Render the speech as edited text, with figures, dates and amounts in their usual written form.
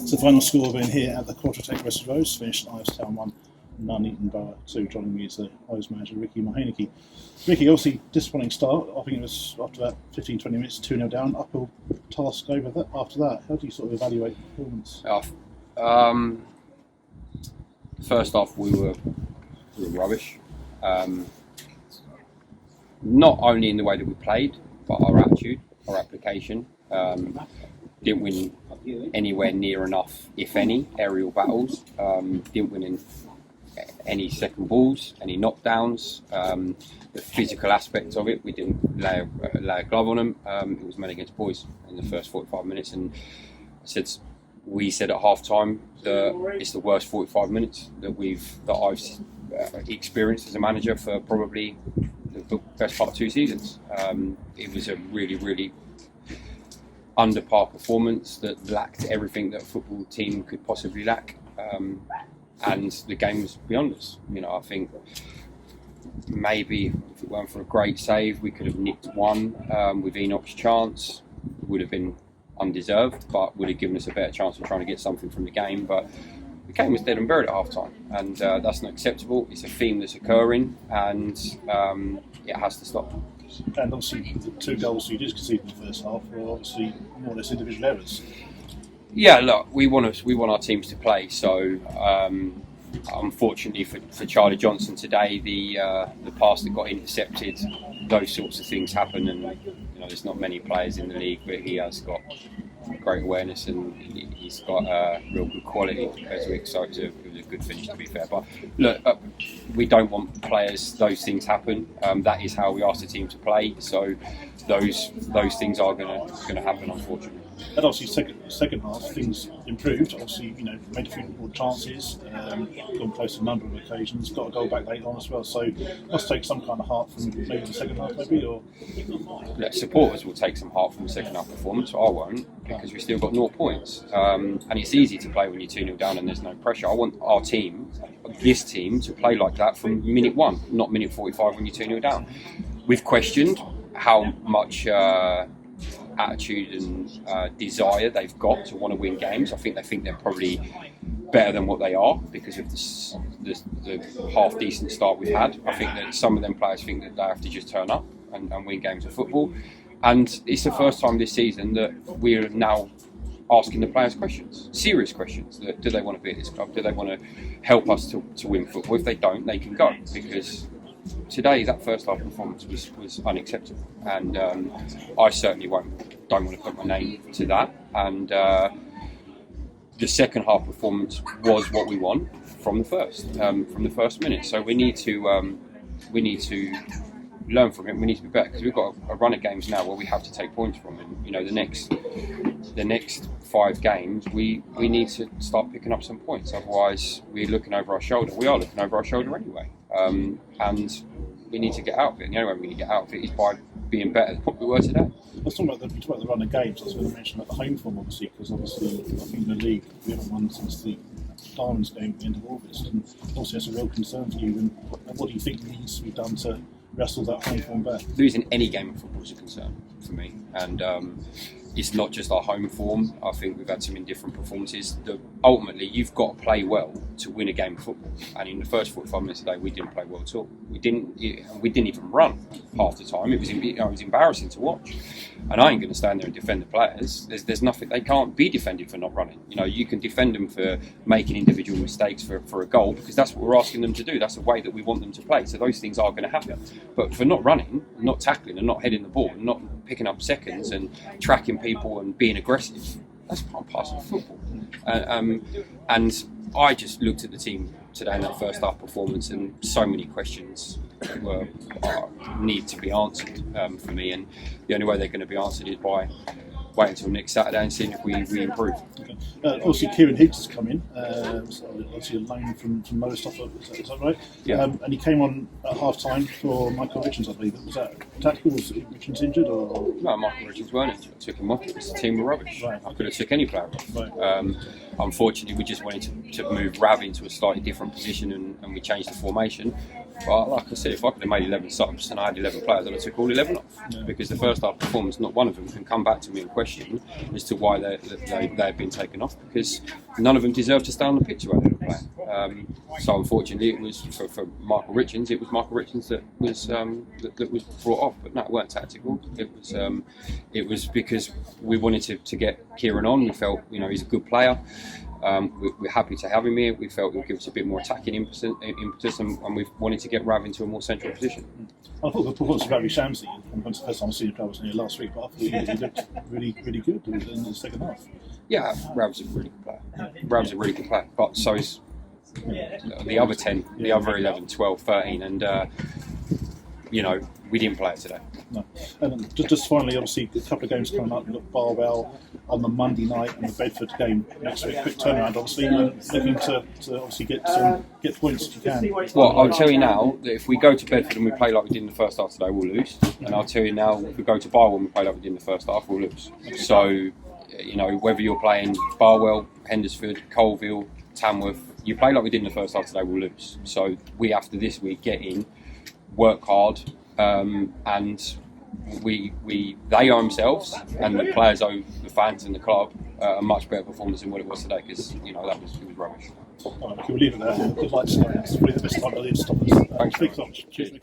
So the final score being here at the Quattro-Tech Westwood Road, finished Ives Town 1, Nuneaton Borough 2. Joining me is the Ives manager, Marheineke. Ricky, obviously disappointing start. I think it was after that 15-20 minutes, 2-0 down, uphill task after that. How do you sort of evaluate the performance? First off, we were rubbish. Not only in the way that we played, but our attitude, our application. Didn't win anywhere near enough, if any, aerial battles. Didn't win in any second balls, any knockdowns. The physical aspect of it, we didn't lay a glove on them. It was men against boys in the first 45 minutes, and we said at half time that it's the worst 45 minutes that I've experienced as a manager for probably the best part of 2 seasons. It was a really, really under par performance that lacked everything that a football team could possibly lack, and the game was beyond us. I think maybe if it weren't for a great save, we could have nicked one with Enoch's chance. It would have been undeserved, but would have given us a better chance of trying to get something from the game. But the game was dead and buried at half time, and that's not acceptable. It's a theme that's occurring, and it has to stop. And obviously the 2 goals you did concede in the first half were obviously more or less individual errors. Yeah, look, we want our teams to play. So unfortunately for Charlie Johnson today, the pass that got intercepted, those sorts of things happen, and there's not many players in the league, but he has got great awareness and he's got real good quality. So it was a good finish, to be fair. But look, we don't want players. Those things happen. That is how we ask the team to play. So those things are going to happen, unfortunately. And obviously, second half things improved. Obviously, made a few more chances, gone close to a number of occasions, got a goal back later on as well. So must take some kind of heart from maybe the second half, maybe, or supporters will take some heart from the second half performance. I won't, because we still got 0 points, and it's easy to play when you're 2-0 down and there's no pressure. I want our team, this team, to play like that from minute 1, not minute 45 when you're 2-0 down. We've questioned how much attitude and desire they've got to want to win games. I think they think they're probably better than what they are because of the half decent start we've had. I think that some of them players think that they have to just turn up and win games of football, and it's the first time this season that we're now asking the players questions, serious questions. Do they want to be at this club? Do they want to help us to win football? If they don't, they can go, because today that first half performance was unacceptable, and I certainly don't want to put my name to that. And the second half performance was what we want from the first minute. So we need to learn from it. We need to be better, because we've got a run of games now where we have to take points from it. The next 5 games we need to start picking up some points. Otherwise, we're looking over our shoulder. We are looking over our shoulder anyway. And we need to get out of it. And the only way we need to get out of it is by being better than what we were today. Let's talk about the run of games. I was going to mention about the home form, obviously, because obviously I think in the league we haven't won since the Diamonds game at the end of August, and obviously that's a real concern for you. And what do you think needs to be done to wrestle that home form back? Losing any game of football is a concern for me, and it's not just our home form. I think we've had some indifferent performances. Ultimately, you've got to play well to win a game of football. And in the first 45 minutes today, we didn't play well at all. We didn't even run half the time. It was embarrassing to watch. And I ain't going to stand there and defend the players. There's nothing. They can't be defended for not running. You can defend them for making individual mistakes for a goal, because that's what we're asking them to do. That's the way that we want them to play. So those things are going to happen. But for not running, not tackling, and not heading the ball, and not picking up seconds and tracking people and being aggressive, that's part and parcel of football. And I just looked at the team today in that first half performance, and so many questions need to be answered for me, and the only way they're going to be answered is by waiting until next Saturday and seeing if we improve. Okay. Obviously, Kieran Higgs has come in, obviously a loan from Lowestoft, is that right? Yeah. And he came on at half time for Michael Richards, I believe. Was that tactical? Was Richards injured? Or? No, Michael Richards weren't injured. I took him off because the team were rubbish. Right. I could have took any player off. Right. Unfortunately, we just wanted to move Rav into a slightly different position, and we changed the formation. But like I said, if I could have made 11 subs and I had 11 players, I'd have took all 11 off. Because the first half performance, not one of them can come back to me and question as to why they've been taken off, because none of them deserve to stay on the pitch where they were playing. So unfortunately, it was for Michael Richards. It was Michael Richards that was brought off, but no, it weren't tactical. It was because we wanted to get Kieran on. We felt he's a good player. We're happy to have him here. We felt it would give us a bit more attacking impetus, and we wanted to get Rav into a more central position. I thought the performance of Ravi Shamsi, the first time I've seen him play was here last week, but I thought he looked really, really good in the second half. Yeah, Rav's a really good player. Rav's a really good player, but so is the other 10, the other 11, 12, 13, and we didn't play it today. No. And just finally, obviously, a couple of games coming up. We've got Barwell on the Monday night and the Bedford game next week. Quick turnaround, obviously, looking to obviously get points if you can. Well, I'll tell you now that if we go to Bedford and we play like we did in the first half today, we'll lose. And I'll tell you now, if we go to Barwell and we play like we did in the first half, we'll lose. So, whether you're playing Barwell, Hendersford, Colville, Tamworth, you play like we did in the first half today, we'll lose. So we have to this week get in, work hard, and they owe themselves, and the players owe the fans and the club a much better performance than what it was today, because it was rubbish. We'll leave it there. Good luck tonight. It's probably the best time to leave. Stop us. Thanks. Big touch. Cheers.